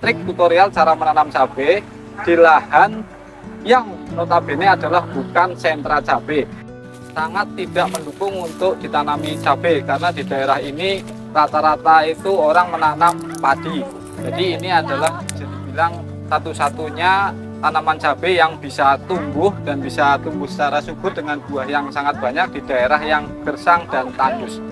trik tutorial cara menanam cabai di lahan yang notabene adalah bukan sentra cabai. Sangat tidak mendukung untuk ditanami cabai karena di daerah ini rata-rata itu orang menanam padi. Jadi ini adalah bisa dibilang satu-satunya tanaman cabai yang bisa tumbuh dan bisa tumbuh secara subur dengan buah yang sangat banyak di daerah yang gersang dan tandus.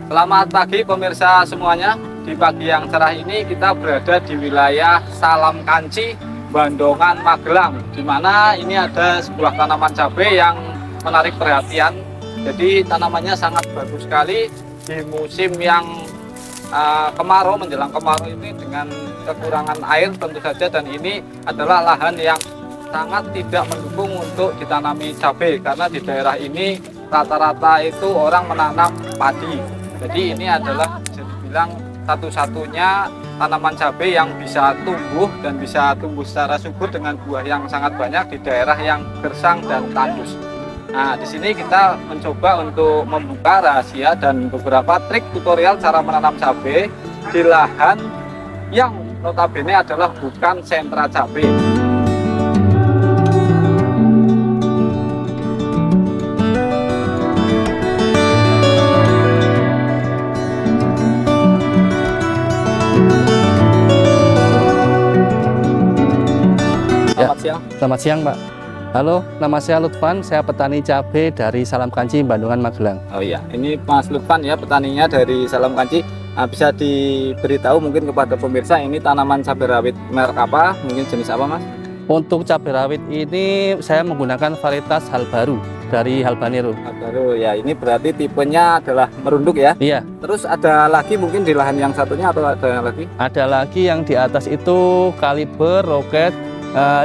Selamat pagi pemirsa semuanya. Di pagi yang cerah ini kita berada di wilayah Salam Kanci, Bandongan, Magelang, di mana ini ada sebuah tanaman cabai yang menarik perhatian. Jadi tanamannya sangat bagus sekali di musim yang kemarau, menjelang kemarau ini dengan kekurangan air tentu saja, dan ini adalah lahan yang sangat tidak mendukung untuk ditanami cabai karena di daerah ini rata-rata itu orang menanam padi. Jadi ini adalah bisa dibilang satu-satunya tanaman cabai yang bisa tumbuh dan bisa tumbuh secara subur dengan buah yang sangat banyak di daerah yang gersang dan tandus. Nah, di sini kita mencoba untuk membuka rahasia dan beberapa trik tutorial cara menanam cabai di lahan yang notabene adalah bukan sentra cabai. Selamat siang Pak. Halo, nama saya Lutfan, saya petani cabai dari Salam Kanci, Bandongan, Magelang. Oh iya, ini Mas Lutfan ya, petaninya dari Salam Kanci. Nah, bisa diberitahu mungkin kepada pemirsa ini tanaman cabai rawit merek apa, mungkin jenis apa Mas? Untuk cabai rawit ini saya menggunakan varietas Halbaru dari Halbanero. Halbaru ya, ini berarti tipenya adalah merunduk ya? Iya. Terus ada lagi mungkin di lahan yang satunya atau ada yang lagi? Ada lagi yang di atas itu kaliber, roket,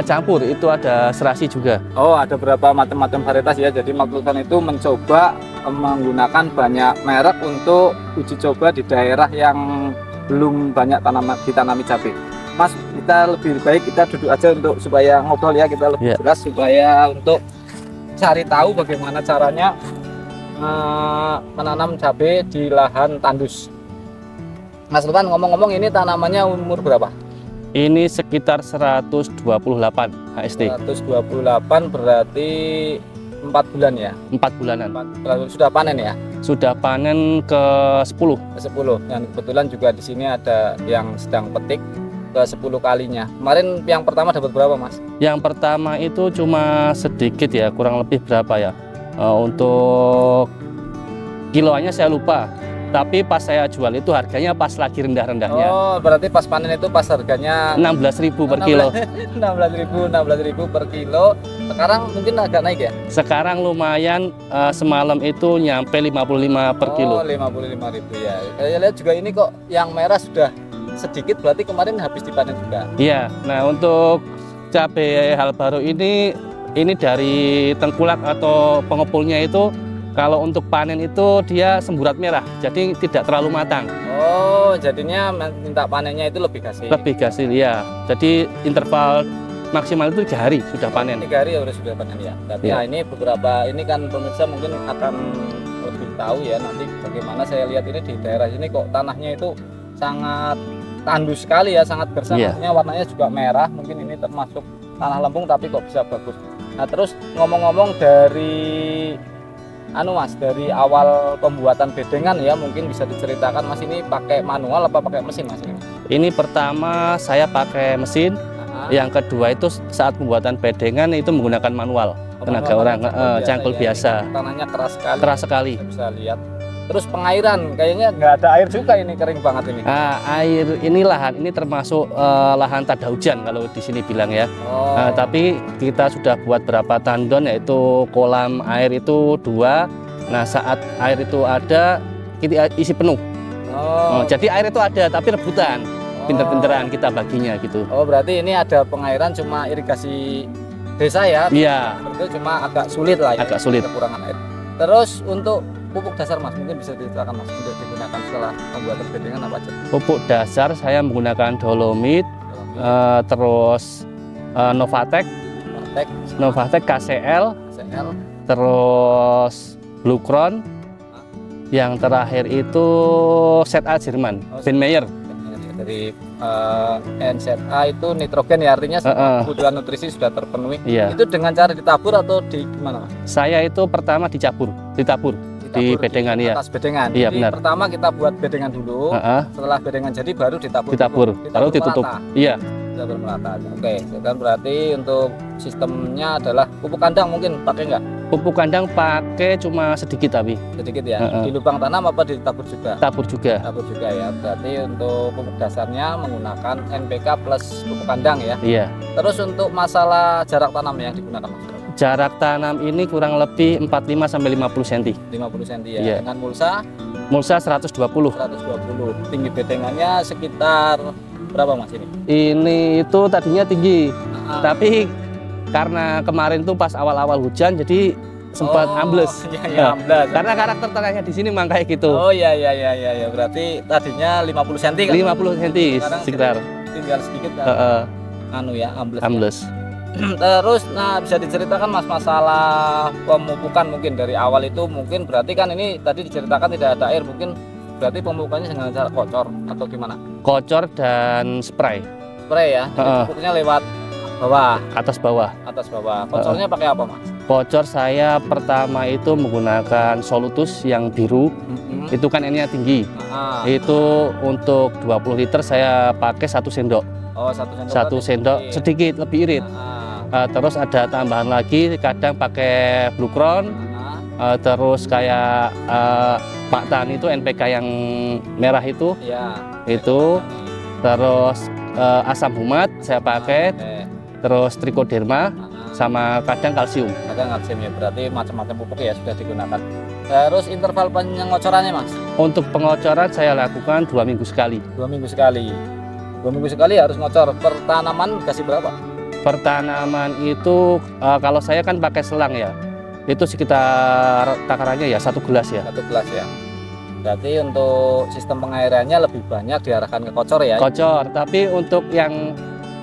campur, itu ada serasi juga. Oh, ada berapa macam-macam varietas ya. Jadi Mas Lutfan itu mencoba menggunakan banyak merek untuk uji coba di daerah yang belum banyak ditanami cabai. Mas, kita lebih baik kita duduk aja untuk supaya ngobrol ya, kita lebih jelas supaya untuk cari tahu bagaimana caranya menanam cabai di lahan tandus. Mas Lutfan, ngomong-ngomong ini tanamannya umur berapa? Ini sekitar 128 HST. 128 berarti 4 bulan ya? 4 bulanan. 4 bulan. Sudah panen ya? Sudah panen ke 10. Ke 10. Dan kebetulan juga di sini ada yang sedang petik ke 10 kalinya. Kemarin yang pertama dapat berapa Mas? Yang pertama itu cuma sedikit ya, kurang lebih berapa ya? Untuk kiloannya saya lupa. Tapi pas saya jual itu harganya pas lagi rendah-rendahnya. Oh, berarti pas panen itu pas harganya 16.000 per kilo. 16.000 per kilo. Sekarang mungkin agak naik ya? Sekarang lumayan, semalam itu nyampe 55 per kilo. Oh, 55.000 ya. Saya lihat juga ini kok yang merah sudah sedikit, berarti kemarin habis dipanen juga. Iya. Nah, untuk cabai Halbaru ini dari tengkulak atau pengepulnya itu, kalau untuk panen itu dia semburat merah, jadi tidak terlalu matang. Oh, jadinya minta panennya itu lebih hasil. Lebih hasil ya. Jadi interval maksimal itu 3 hari sudah panen. 3 hari ya sudah panen ya. Tapi ya. Nah, ini beberapa ini kan pemirsa mungkin akan lebih tahu ya nanti bagaimana. Saya lihat ini di daerah ini kok tanahnya itu sangat tandus sekali ya, sangat gersang. Maksudnya warnanya juga merah. Mungkin ini termasuk tanah lempung tapi kok bisa bagus. Nah, terus ngomong-ngomong dari Mas, dari awal pembuatan bedengan ya, mungkin bisa diceritakan Mas, ini pakai manual apa pakai mesin Mas ini? Ini pertama saya pakai mesin, yang kedua itu saat pembuatan bedengan itu menggunakan manual, tenaga orang, cangkul biasa. Tanahnya keras sekali. Keras sekali. Bisa lihat. Terus pengairan, kayaknya nggak ada air juga ini, kering banget ini. Air ini lahan ini termasuk lahan tak ada hujan kalau di sini bilang ya. Oh. Tapi kita sudah buat berapa tandon, yaitu kolam air itu 2. Nah, saat air itu ada kita isi penuh. Oh. Jadi air itu ada tapi rebutan. pinter-pinteran kita baginya gitu. Oh, berarti ini ada pengairan cuma irigasi desa ya? Iya, Itu cuma agak sulit lah ya. agak sulit. Kekurangan air. Terus untuk pupuk dasar Mas, mungkin bisa diceritakan Mas untuk digunakan setelah pembuatan bedengan apa aja? Pupuk dasar saya menggunakan dolomit, terus Novatek, Tek, KCL, CL, terus Blue Crown. Yang terakhir itu ZA Jerman, Benmeyer. dari NZA itu nitrogen ya, artinya semua kebutuhan nutrisi sudah terpenuhi. Iya. Itu dengan cara ditabur atau di gimana Mas? Saya itu pertama ditabur di bedengan ya. Atas bedengan. Iya, Jadi benar. pertama kita buat bedengan dulu. Setelah bedengan jadi baru ditabur. Baru ditutup. Merata. Iya, Ditabur merata. Oke, sekarang berarti untuk sistemnya adalah pupuk kandang mungkin pakai nggak? pupuk kandang pakai cuma sedikit tapi Sedikit ya. Di lubang tanam apa ditabur juga? tabur juga. Tabur juga ya. Berarti untuk pupuk dasarnya menggunakan NPK plus pupuk kandang ya. Iya. Terus untuk masalah jarak tanam yang digunakan Mas? Jarak tanam ini kurang lebih 45 sampai 50 cm. 50 cm ya. Iya. Dengan mulsa Mulsa 120. 120. Tinggi bedengannya sekitar berapa Mas ini? Ini itu tadinya tinggi, Ah, tapi karena kemarin tuh pas awal-awal hujan jadi sempat ambles. Iya, iya, ambles. Karena karakter tanahnya di sini memang kayak gitu. Oh iya iya iya iya ya. Berarti tadinya 50 cm kan? 50 cm Sekarang sekitar. Tinggal sedikit kan? Anu ya, ambles. Ya. Ambles. Terus nah bisa diceritakan Mas masalah pemupukan mungkin dari awal itu mungkin berarti kan ini tadi diceritakan tidak ada air, mungkin berarti pemupukannya dengan cara kocor atau gimana? Kocor dan spray Spray ya. Jadi pupuknya lewat bawah, atas bawah. atas bawah. Kocornya pakai apa Mas? Kocor saya pertama itu menggunakan Solutus yang biru. Itu kan N-nya tinggi. Itu untuk 20 liter saya pakai 1 sendok. Oh, 1 sendok. 1 sendok sedikit lebih irit. Terus ada tambahan lagi, kadang pakai Blue Crown. Terus kayak Pak Tan itu NPK yang merah itu. Iya. Itu. Terus asam humat saya pakai. Terus Trichoderma sama kadang kalsium. Kadang kalsium ya, berarti macam-macam pupuk ya sudah digunakan. Terus interval pengocorannya Mas? Untuk pengocoran saya lakukan 2 minggu sekali. 2 minggu sekali. 2 minggu sekali harus ngocor. Per tanaman kasih berapa? Per tanaman itu kalau saya kan pakai selang ya. Itu sekitar takarannya ya 1 gelas ya. 1 gelas ya. Berarti untuk sistem pengairannya lebih banyak diarahkan ke kocor ya? Kocor, tapi untuk yang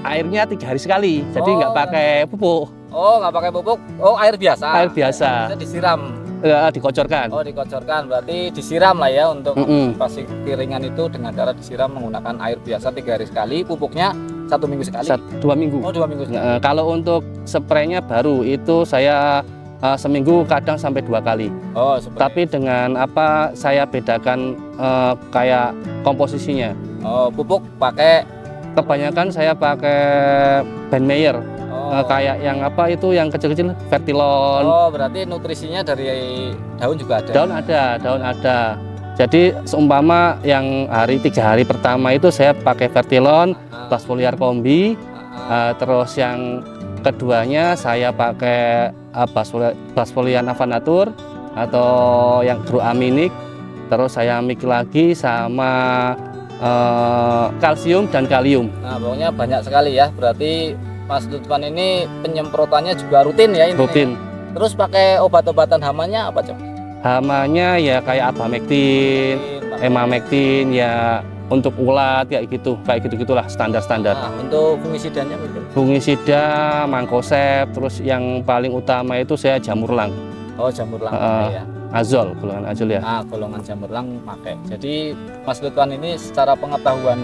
airnya 3 hari sekali, jadi nggak pakai pupuk. Oh, nggak pakai pupuk? Oh, air biasa? Air biasa. Bisa disiram? Dikocorkan. Oh, dikocorkan, berarti disiram lah ya untuk Mm-mm. pasti piringan itu dengan cara disiram menggunakan air biasa 3 hari sekali, pupuknya 1 minggu sekali? 2 minggu. Oh, 2 minggu sekali. Kalau untuk spraynya baru itu saya seminggu kadang sampai 2 kali. Oh, seperti Tapi dengan apa saya bedakan kayak komposisinya. Oh, pupuk pakai Kebanyakan saya pakai Benmeyer. Kayak yang apa itu yang kecil-kecil Vertilon. Oh, berarti nutrisinya dari daun juga ada? Daun ada. Jadi seumpama yang 3 hari pertama itu saya pakai Vertilon, Plasfoliar Kombi. Terus yang keduanya saya pakai Plasfolian Avanatur atau yang Gruaminik. Terus saya mix lagi sama kalsium dan kalium. Nah, pokoknya banyak sekali ya. Berarti Mas Lutfan ini penyemprotannya juga rutin ya ini? Rutin. Terus pakai obat-obatan hamanya apa Cok? Hamanya ya kayak Abamectin, Emamectin ya untuk ulat kayak gitu-gitulah standar-standar. Nah, untuk fungisidanya mungkin? Fungisida, Mancozeb, terus yang paling utama itu saya jamurlang. Oh, jamurlang pakai ya. Azol, golongan azol ya. Nah, golongan jamurlang pakai. Jadi Mas Lutfan ini secara pengetahuan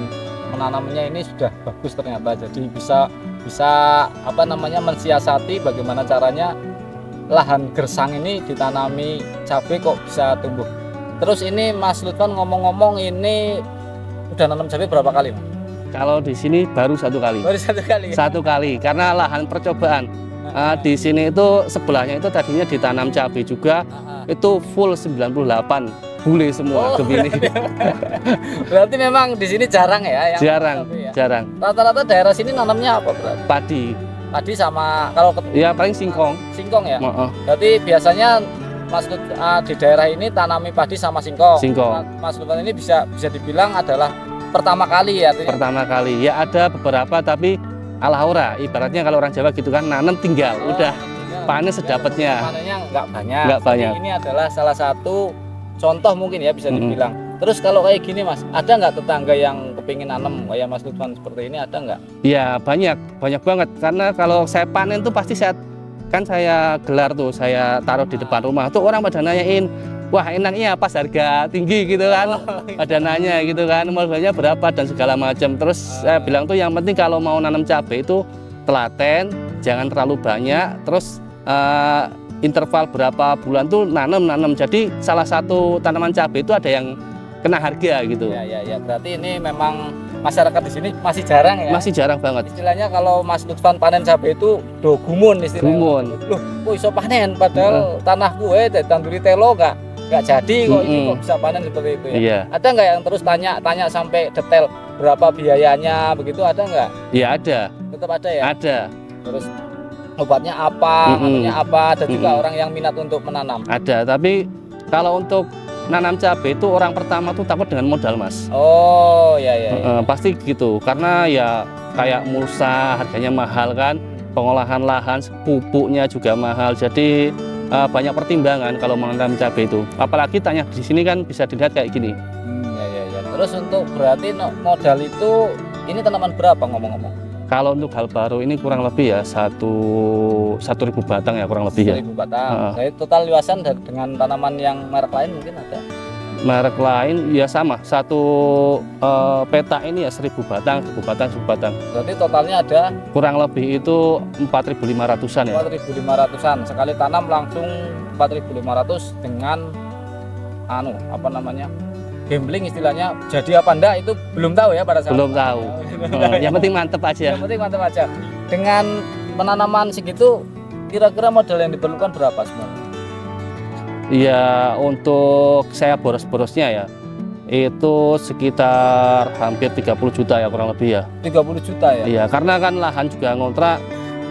menanamnya ini sudah bagus ternyata. Jadi bisa apa namanya mensiasati bagaimana caranya lahan gersang ini ditanami cabai kok bisa tumbuh. Terus ini Mas Lutfan ngomong-ngomong ini udah nanam cabai berapa kali Mas? Kalau di sini baru 1 kali. Baru 1 kali. 1 kali karena lahan percobaan. Di sini itu sebelahnya itu tadinya ditanam cabai juga. Itu full 98 bule semua kebini. Berarti memang di sini jarang ya yang jarang. Rata-rata daerah sini nanamnya apa berarti? Padi sama kalau ya paling singkong ya. Berarti biasanya Mas di daerah ini tanami padi sama singkong. Mas Lutfan ini bisa dibilang adalah pertama kali ya artinya? Pertama kali. Ya ada beberapa tapi ala ora. Ibaratnya kalau orang Jawa gitu kan nanam tinggal, udah panen sedapatnya. Panennya nggak banyak. Nggak banyak. Jadi ini adalah salah satu contoh mungkin ya bisa Mm-mm. dibilang. Terus kalau kayak gini Mas, ada nggak tetangga yang kepingin nanam kayak Mas Lutfan seperti ini, ada nggak? Ya banyak banget. Karena kalau saya panen tuh pasti saya gelar tuh, saya taruh di depan rumah tuh orang pada nanyain, wah enaknya pas harga tinggi gitu kan, pada nanya gitu kan, modalnya berapa dan segala macam. Terus saya bilang tuh yang penting kalau mau nanam cabai itu telaten, jangan terlalu banyak, terus interval berapa bulan tuh nanam. Jadi salah satu tanaman cabai itu ada yang kena harga gitu. Ya. Berarti ini memang masyarakat di sini masih jarang ya? Masih jarang banget. Istilahnya kalau Mas Lutfan panen cabai itu do gumun istilahnya. Gumun. Loh, kok iso panen padahal tanah gue tanduri telo nggak jadi kok ini kok bisa panen seperti itu ya? Iya. Ada nggak yang terus tanya sampai detail berapa biayanya begitu, ada nggak? Iya ada. Tetap ada ya? Ada. Terus obatnya apa, anunya apa, ada juga orang yang minat untuk menanam. Ada, tapi kalau untuk nanam cabai itu orang pertama tuh takut dengan modal, Mas. Oh ya. Pasti gitu, karena ya kayak mulsa harganya mahal kan, pengolahan lahan, pupuknya juga mahal, jadi banyak pertimbangan kalau menanam cabai itu. Apalagi tanya di sini kan bisa dilihat kayak gini. Ya. Terus untuk berarti modal itu ini tanaman berapa ngomong-ngomong? Kalau untuk hal baru ini kurang lebih ya 1.000 batang ya kurang lebih ya. 1.000 batang. Jadi total luasan dengan tanaman yang merek lain mungkin ada? Merek lain ya sama, satu peta ini ya 1.000 batang. Berarti totalnya ada Kurang lebih itu 4.500-an ya. 4.500-an. Sekali tanam langsung 4.500 dengan gambling istilahnya. Jadi apa enggak itu belum tahu ya pada saat Belum tahu. Yang penting mantep aja. Yang penting mantap aja. Dengan penanaman segitu kira-kira modal yang diperlukan berapa sebenarnya? Ya untuk saya boros-borosnya ya itu sekitar hampir 30 juta ya kurang lebih ya. 30 juta ya? Iya, karena kan lahan juga ngontrak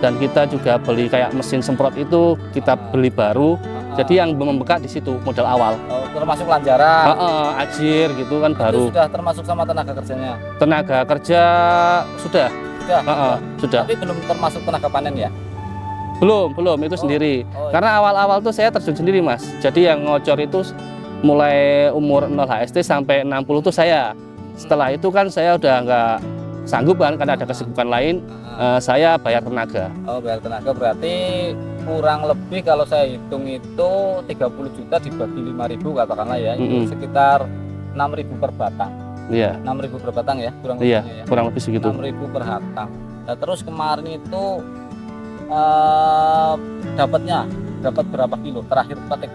dan kita juga beli kayak mesin semprot itu kita beli baru. Jadi yang membekas di situ modal awal. Oh, termasuk lanjaran. Ajir gitu kan baru. Itu sudah termasuk sama tenaga kerjanya? Tenaga kerja sudah. Sudah. Tapi belum termasuk tenaga panen ya? Belum itu sendiri. Karena awal-awal tuh saya terjun sendiri, Mas. Jadi yang ngocor itu mulai umur 0 HST sampai 60 tuh saya. Setelah itu kan saya udah nggak sanggup kan karena ada kesibukan lain. Saya bayar tenaga. Oh, bayar tenaga berarti kurang lebih kalau saya hitung itu 30 juta dibagi 5.000 katakanlah ya, itu sekitar 6.000 per batang. Iya. 6.000 per batang ya, kurang Iya, lebihnya ya. kurang lebih segitu. 6.000 per batang. Nah, terus kemarin itu dapat berapa kilo terakhir petik?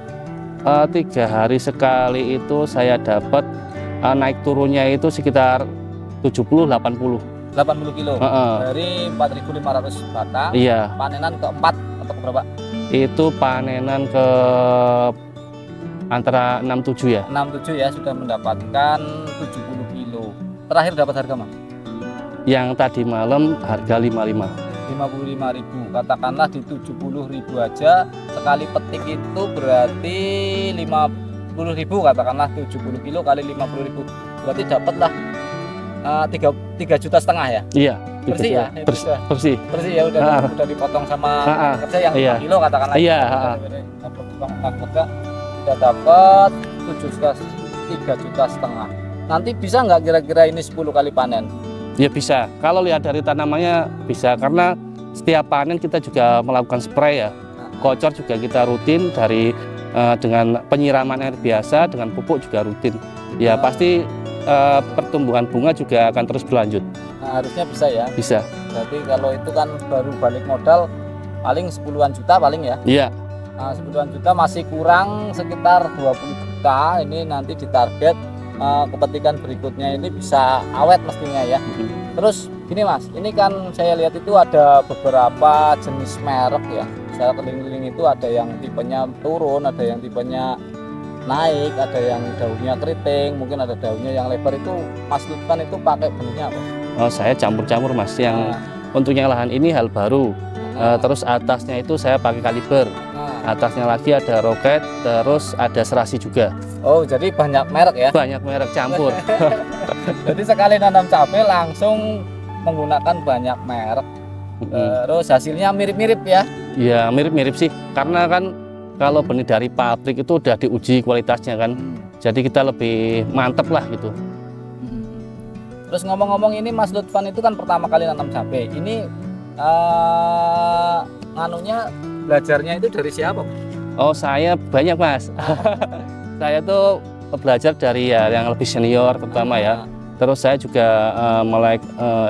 3 hari sekali itu saya dapat naik turunnya itu sekitar 70-80 kilo dari 4.500 batang. Iya. Panenan keempat atau keberapa? Itu panenan ke antara 6-7 ya. 6-7 ya, sudah mendapatkan 70 kilo. Terakhir dapat harga Mas? Yang tadi malam harga 55.000, katakanlah di 70.000 aja sekali petik itu berarti 50.000, katakanlah 70 kilo kali 50.000 berarti dapatlah 3,5 juta ya. Iya, bersih ya? Bersih Ya, udah dipotong sama kerja yang 5 kilo katakanlah. Iya, Sudah dapat 3,5 juta. Nanti bisa nggak kira-kira ini 10 kali panen? Ya bisa, kalau lihat dari tanamannya bisa, karena setiap panen kita juga melakukan spray ya. Kocor juga kita rutin dari dengan penyiraman air biasa, dengan pupuk juga rutin. Ya pasti pertumbuhan bunga juga akan terus berlanjut. Nah, harusnya bisa ya? Bisa. Berarti kalau itu kan baru balik modal paling 10-an juta paling ya? Iya. Nah, 10-an juta masih kurang sekitar 20 juta. Ini nanti ditarget kepetikan berikutnya ini bisa awet mestinya ya. Terus gini Mas, ini kan saya lihat itu ada beberapa jenis merek ya. Saya keliling-keliling itu ada yang tipenya turun, ada yang tipenya naik, ada yang daunnya keriting, mungkin ada daunnya yang lebar. Itu Mas Lutfan itu pakai benihnya apa? Oh, saya campur-campur Mas. Yang untuk yang lahan ini hal baru. Terus atasnya itu saya pakai kaliber. Atasnya lagi ada roket, terus ada serasi juga. Oh, jadi banyak merek ya? Banyak merek campur. Jadi sekali nanam cabai langsung menggunakan banyak merek. Terus hasilnya mirip-mirip ya? Ya mirip-mirip sih, karena kan kalau benih dari pabrik itu udah diuji kualitasnya kan, jadi kita lebih mantep lah gitu. Terus ngomong-ngomong ini Mas Lutfan itu kan pertama kali nanam cabai. Ini nganunya belajarnya itu dari siapa? Oh saya banyak Mas. Saya tuh belajar dari ya yang lebih senior terutama ya. Terus saya juga melek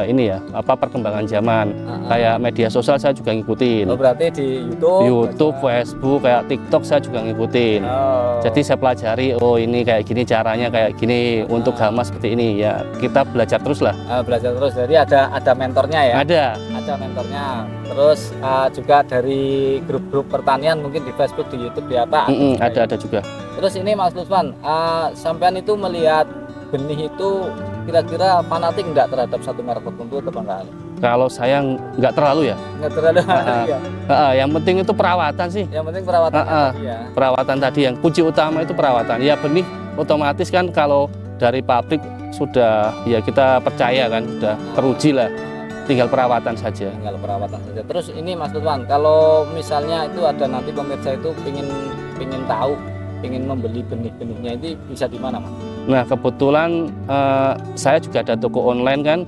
ini ya perkembangan zaman, kayak media sosial saya juga ngikutin. Oh, berarti di YouTube, Facebook, kayak TikTok saya juga ngikutin. Jadi saya pelajari, oh ini kayak gini caranya, kayak gini untuk hama seperti ini ya. Kita belajar terus lah. Belajar terus. Jadi ada mentornya ya? Ada mentornya. Terus juga dari grup-grup pertanian mungkin di Facebook, di YouTube, di apa? Ada juga. Terus ini Mas Lutfan, sampean itu melihat benih itu kira-kira fanatik enggak terhadap satu merek tertentu atau enggak? Kalau saya nggak terlalu ya. Nggak terlalu ya. Yang penting itu perawatan sih. Yang penting perawatan tadi ya. Perawatan tadi yang kunci utama itu perawatan. Ya benih otomatis kan kalau dari pabrik sudah ya kita percaya kan sudah teruji lah. Tinggal perawatan saja. Tinggal perawatan saja. Terus ini Mas Lutfan, kalau misalnya itu ada nanti pemirsa itu pingin tahu, ingin membeli benih-benihnya itu bisa di mana Mas? Nah kebetulan saya juga ada toko online kan.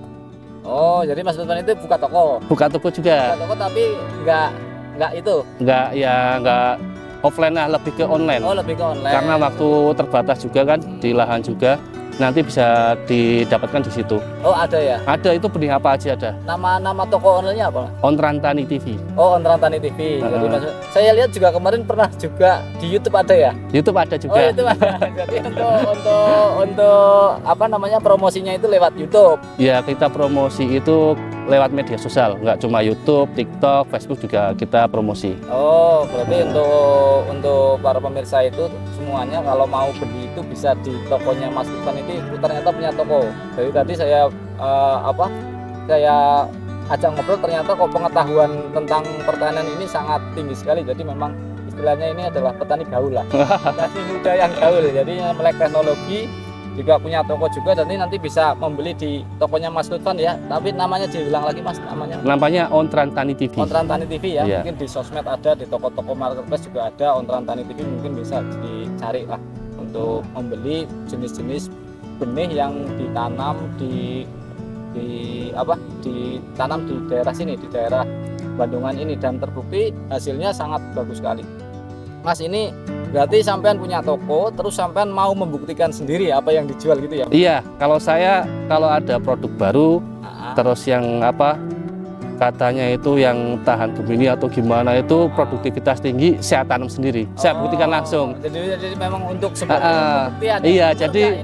Oh jadi Mas Lutfan itu buka toko? Buka toko juga. Buka toko tapi nggak offline lah, lebih ke online. Oh lebih ke online. Karena waktu terbatas juga kan di lahan juga. Nanti bisa didapatkan di situ. Oh ada ya? Ada, itu benih apa aja ada. Nama toko online-nya apa? Ontran Tani TV. Oh Ontran Tani TV. Jadi saya lihat juga kemarin pernah juga di YouTube ada ya? YouTube ada juga. Oh YouTube ada. Jadi untuk apa namanya promosinya itu lewat YouTube? Ya kita promosi itu lewat media sosial, nggak cuma YouTube, TikTok, Facebook juga kita promosi. Oh berarti untuk para pemirsa itu semuanya kalau mau beli itu bisa di tokonya Mas Lutfan itu ternyata punya toko. Jadi tadi saya saya ajak ngobrol, ternyata kok pengetahuan tentang pertanian ini sangat tinggi sekali. Jadi memang istilahnya ini adalah petani gaul lah. Petani muda yang gaul. Jadi melek teknologi, juga punya toko juga, dan ini nanti bisa membeli di tokonya Mas Lutfan ya. Tapi namanya diulang lagi Mas, namanya Ontran Tani TV. Ontran Tani TV ya. Yeah. Mungkin di sosmed ada, di toko-toko marketplace juga ada Ontran Tani TV, mungkin bisa dicari lah untuk membeli jenis-jenis benih yang ditanam ditanam di daerah sini, di daerah Bandungan ini, dan terbukti hasilnya sangat bagus sekali. Mas ini berarti sampean punya toko, terus sampean mau membuktikan sendiri apa yang dijual gitu ya? Iya, kalau ada produk baru, terus yang katanya itu yang tahan gemini atau gimana itu produktivitas tinggi, saya tanam sendiri, saya buktikan langsung. Jadi memang untuk sebuah pembuktian. Iya, jadi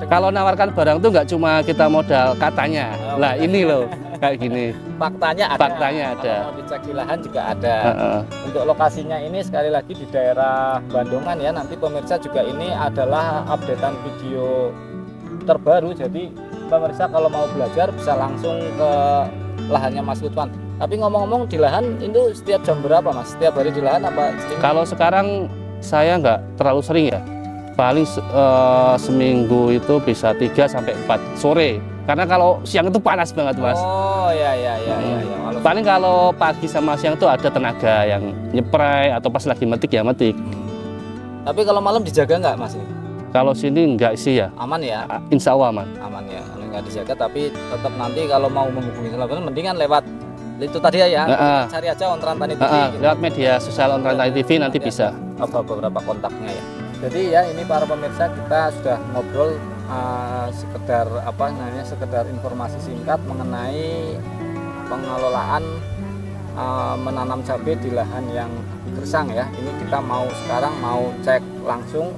kalau nawarkan barang itu nggak cuma kita modal katanya, ini loh kayak gini. Faktanya ada. Kalau mau dicek di lahan juga ada. Untuk lokasinya ini sekali lagi di daerah Bandungan ya. Nanti pemirsa juga ini adalah updatean video terbaru. Jadi pemirsa kalau mau belajar bisa langsung ke lahannya Mas Lutfan. Tapi ngomong-ngomong di lahan itu setiap jam berapa Mas? Setiap hari di lahan apa? Kalau sekarang saya nggak terlalu sering ya. Paling seminggu itu bisa 3 sampai 4 sore. Karena kalau siang itu panas banget Mas. Oh iya. Paling kalau pagi sama siang tuh ada tenaga yang nyepray atau pas lagi metik ya metik. Tapi kalau malam dijaga nggak Mas? Kalau sini nggak sih ya. Aman ya? Insya Allah aman. Aman ya, kalau nggak dijaga, tapi tetap nanti kalau mau menghubungi Lutfan mendingan lewat itu tadi ya. Cari aja Ontran Tani TV. Lewat media sosial Ontran Tani TV nanti bisa. Beberapa kontaknya ya. Jadi ya ini para pemirsa, kita sudah ngobrol sekedar informasi singkat mengenai pengelolaan menanam cabai di lahan yang gersang ya. Ini kita sekarang mau cek langsung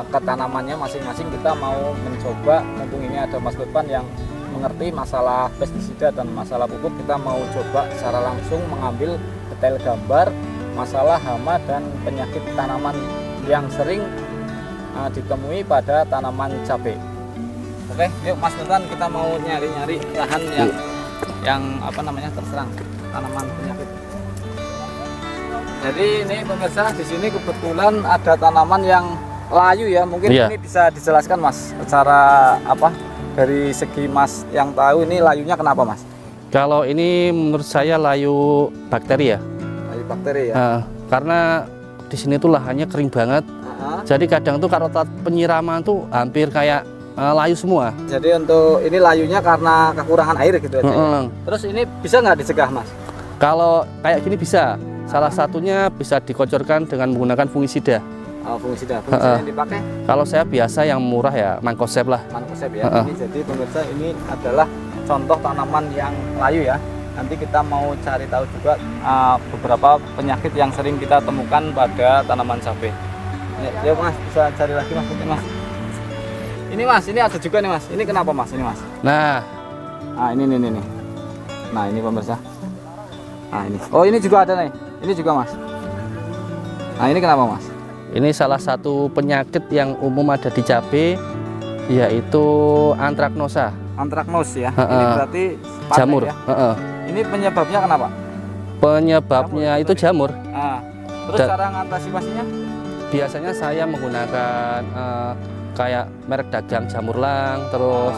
ke tanamannya masing-masing. Kita mau mencoba, mumpung ini ada Mas Lutfan yang mengerti masalah pestisida dan masalah pupuk, kita mau coba secara langsung mengambil detail gambar masalah hama dan penyakit tanaman yang sering ditemui pada tanaman cabai. Oke, yuk Mas Lutfan, kita mau nyari-nyari lahan yang terserang tanaman penyakit. Jadi ini pemirsa, di sini kebetulan ada tanaman yang layu ya. Mungkin ini bisa dijelaskan Mas secara dari segi Mas yang tahu ini layunya kenapa Mas? Kalau ini menurut saya layu bakteri ya. Layu bakteri ya. Karena di sini tuh lahannya kering banget. Jadi kadang tuh kalau penyiraman tuh hampir kayak layu semua. Jadi untuk ini layunya karena kekurangan air gitu aja. Ya? Terus ini bisa nggak dicegah Mas? Kalau kayak gini bisa. Salah satunya bisa dikocorkan dengan menggunakan fungisida. Oh, fungisida yang dipakai? Kalau saya biasa yang murah ya Mancozeb lah. Mancozeb ya. Ini jadi pemirsa ini adalah contoh tanaman yang layu ya. Nanti kita mau cari tahu juga beberapa penyakit yang sering kita temukan pada tanaman cabai. Ya Mas, bisa cari lagi Mas, mungkin Mas. Ini Mas, ini ada juga nih Mas. Ini kenapa Mas? Ini Mas. Nah, ini. Nah ini pemirsa. Nah ini. Oh ini juga ada nih. Ini juga Mas. Nah ini kenapa Mas? Ini salah satu penyakit yang umum ada di cabai, yaitu antraknosa. Antraknos ya. Ini berarti jamur. Ya? Ini penyebabnya kenapa? Penyebabnya jamur, itu jamur. Terus cara mengantisipasinya? Biasanya saya menggunakan kayak merek dagang Jamurlang, terus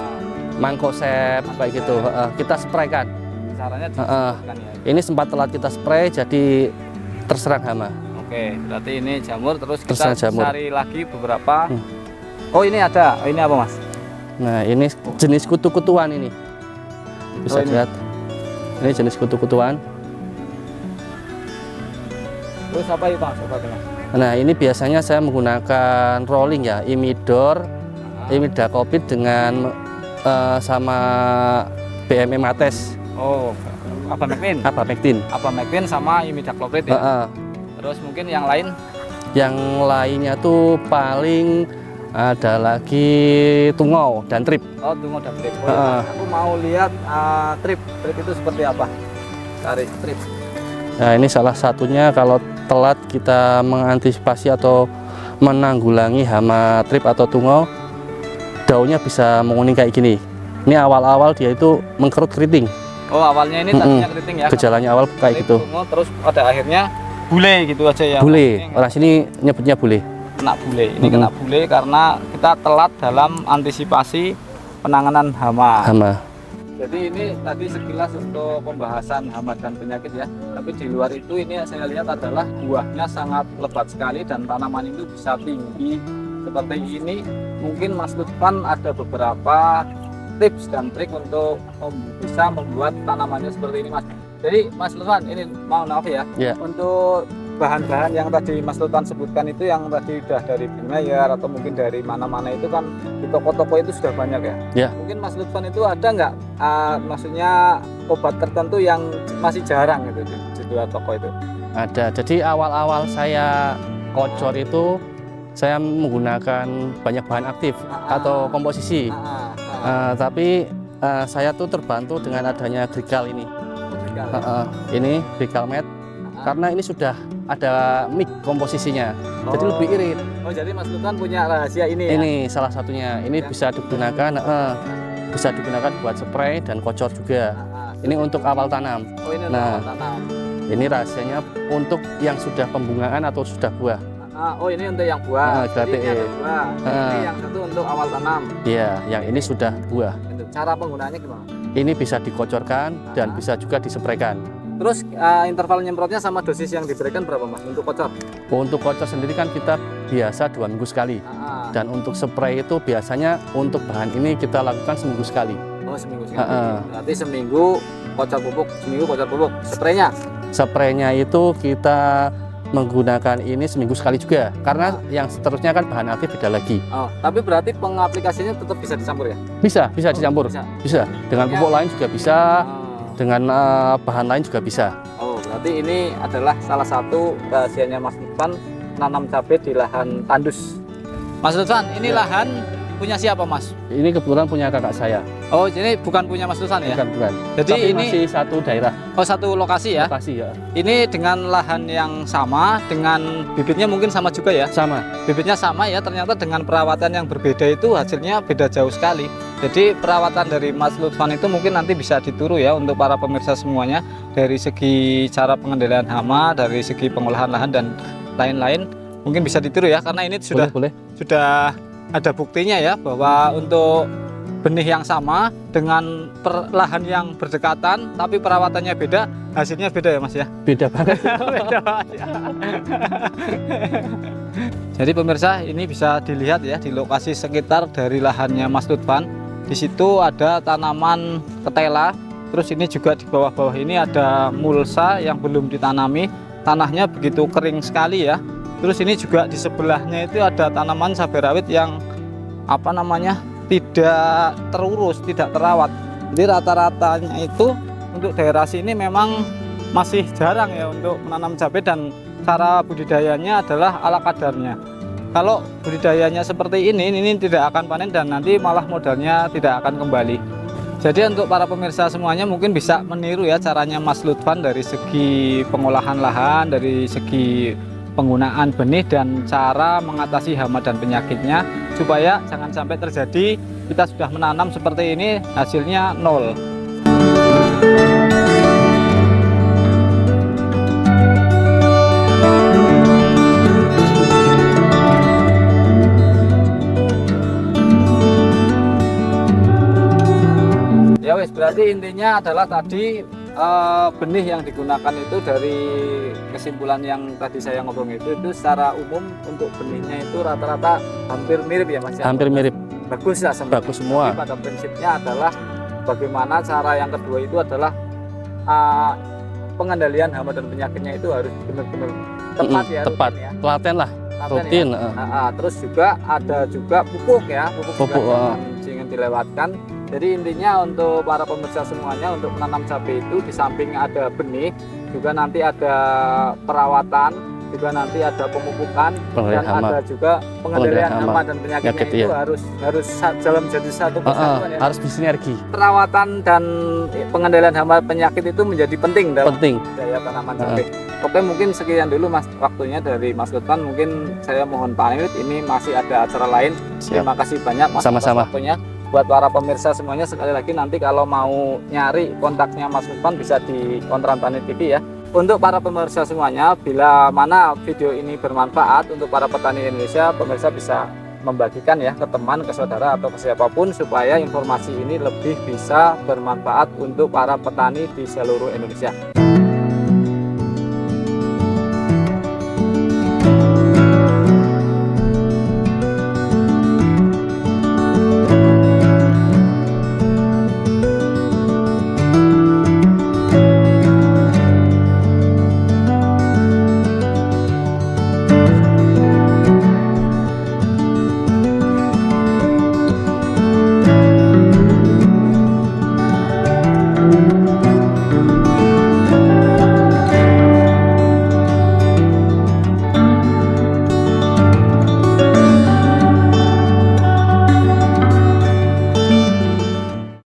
Mancozeb kayak gitu. Kita spraykan. Caranya kan ya. Ini sempat telat kita spray, jadi terserang hama. Oke, berarti ini jamur, terus kita cari lagi beberapa. Oh ini ada, ini apa Mas? Nah ini jenis kutu-kutuan ini. Bisa lihat. Ini jenis kutu-kutuan. Terus apa itu Mas? Nah ini biasanya saya menggunakan rolling ya, imidor, imidacloprid dengan sama BME Mates. Oh, Abamectin sama imidacloprid ya. Terus mungkin yang lain? Yang lainnya tuh paling ada lagi tungau dan trip. Oh, tungau dan trip. Aku mau lihat trip. Trip itu seperti apa? Cari trip. Nah, ini salah satunya kalau telat kita mengantisipasi atau menanggulangi hama trip atau tungau, daunnya bisa menguning kayak gini. Ini awal-awal dia itu mengkerut keriting. Oh, awalnya ini tadinya keriting ya. Gejalanya awal kayak gitu. Tungau, terus pada akhirnya bule gitu aja ya. Bule. Orang sini nyebutnya bule. Kena bule. Ini kena bule karena kita telat dalam antisipasi penanganan hama. Jadi ini tadi sekilas untuk pembahasan hama dan penyakit ya. Tapi di luar itu ini saya lihat adalah buahnya sangat lebat sekali dan tanaman itu bisa tinggi seperti ini. Mungkin Mas Lutfan ada beberapa tips dan trik untuk bisa membuat tanamannya seperti ini Mas. Jadi Mas Lutfan ini mau maaf ya. Untuk bahan-bahan yang tadi Mas Lutfan sebutkan itu yang tadi udah dari Brignayer atau mungkin dari mana-mana itu kan di toko-toko itu sudah banyak ya. Mungkin Mas Lutfan itu ada nggak maksudnya obat tertentu yang masih jarang gitu di dua toko itu? Ada. Jadi awal-awal saya kocor itu saya menggunakan banyak bahan aktif atau komposisi. Tapi saya tuh terbantu dengan adanya Grigal ini. Ini Grigal Med. Karena ini sudah ada mix komposisinya, jadi lebih irit. Oh, jadi Mas Lutfan punya rahasia ini ya? Ini salah satunya. Ini bisa digunakan buat spray dan kocor juga. Ini untuk awal tanam. Oh, ini untuk awal tanam. Ini rahasianya untuk yang sudah pembungaan atau sudah buah. Oh, ini untuk yang buah. Jadi ini ada buah. Ini yang satu untuk awal tanam. Iya, yang ini sudah buah. Cara penggunaannya gimana? Ini bisa dikocorkan dan bisa juga dispraykan. Terus interval nyemprotnya sama dosis yang diberikan berapa Mas untuk kocor? Untuk kocor sendiri kan kita biasa 2 minggu sekali. Dan untuk spray itu biasanya untuk bahan ini kita lakukan seminggu sekali. Oh, seminggu sekali. Berarti seminggu kocor pupuk, seminggu kocor pupuk. Spraynya? Spraynya itu kita menggunakan ini seminggu sekali juga. Karena yang seterusnya kan bahan aktif beda lagi. Oh, tapi berarti pengaplikasinya tetap bisa dicampur ya? Bisa dicampur. Bisa. Dengan pupuk lain juga bisa. Dengan bahan lain juga bisa. Oh, berarti ini adalah salah satu rahasianya Mas Lutfan nanam cabai di lahan tandus. Mas Lutfan, ini lahan punya siapa Mas? Ini kebetulan punya kakak saya. Oh, jadi bukan punya Mas Lutfan ya? Bukan. Jadi tapi ini masih satu daerah. Oh, satu lokasi ya? Lokasi ya. Ini dengan lahan yang sama, dengan bibitnya mungkin sama juga ya? Sama. Bibitnya sama ya, ternyata dengan perawatan yang berbeda itu hasilnya beda jauh sekali. Jadi perawatan dari Mas Lutfan itu mungkin nanti bisa ditiru ya untuk para pemirsa semuanya. Dari segi cara pengendalian hama, dari segi pengolahan lahan dan lain-lain. Mungkin bisa ditiru ya, karena ini sudah ada buktinya ya bahwa untuk benih yang sama dengan lahan yang berdekatan tapi perawatannya beda, hasilnya beda ya Mas ya? Beda banget. Beda, Mas, ya. Jadi pemirsa, ini bisa dilihat ya di lokasi sekitar dari lahannya Mas Lutfan. Di situ ada tanaman ketela. Terus ini juga di bawah-bawah ini ada mulsa yang belum ditanami. Tanahnya begitu kering sekali ya. Terus ini juga di sebelahnya itu ada tanaman cabai rawit yang tidak terurus, tidak terawat. Jadi rata-ratanya itu untuk daerah sini memang masih jarang ya untuk menanam cabai, dan cara budidayanya adalah ala kadarnya. Kalau budidayanya seperti ini tidak akan panen dan nanti malah modalnya tidak akan kembali. Jadi untuk para pemirsa semuanya mungkin bisa meniru ya caranya Mas Lutfan dari segi pengolahan lahan, dari segi penggunaan benih dan cara mengatasi hama dan penyakitnya, supaya jangan sampai terjadi kita sudah menanam seperti ini hasilnya nol. Ya wes, berarti intinya adalah tadi benih yang digunakan itu dari kesimpulan yang tadi saya ngomong itu secara umum untuk benihnya itu rata-rata hampir mirip ya Mas ya? Hampir mirip. Bagus ya semuanya. Bagus semua. Jadi pada prinsipnya adalah bagaimana cara yang kedua itu adalah pengendalian hama dan penyakitnya itu harus benar-benar tepat ya. Tepat, rutin ya. telaten lah, rutin. Ya. Terus juga ada juga pupuk ya, pupuk juga jangan dilewatkan. Jadi intinya untuk para pemirsa semuanya, untuk menanam cabai itu di samping ada benih, juga nanti ada perawatan, juga nanti ada pemupukan, dan ada juga pengendalian hama dan penyakitnya itu harus dalam jadi satu kesatuan ya. Harus bersinergi. Perawatan dan pengendalian hama penyakit itu menjadi penting dalam budidaya tanaman cabai. Oke, mungkin sekian dulu Mas waktunya dari Mas Lutfan. Mungkin saya mohon pamit, ini masih ada acara lain. Siap. Terima kasih banyak Mas atas waktunya. Buat para pemirsa semuanya, sekali lagi nanti kalau mau nyari kontaknya Mas Lutfan bisa di Ontran Tani TV ya. Untuk para pemirsa semuanya, bila mana video ini bermanfaat untuk para petani Indonesia, pemirsa bisa membagikan ya ke teman, ke saudara atau ke siapapun, supaya informasi ini lebih bisa bermanfaat untuk para petani di seluruh Indonesia.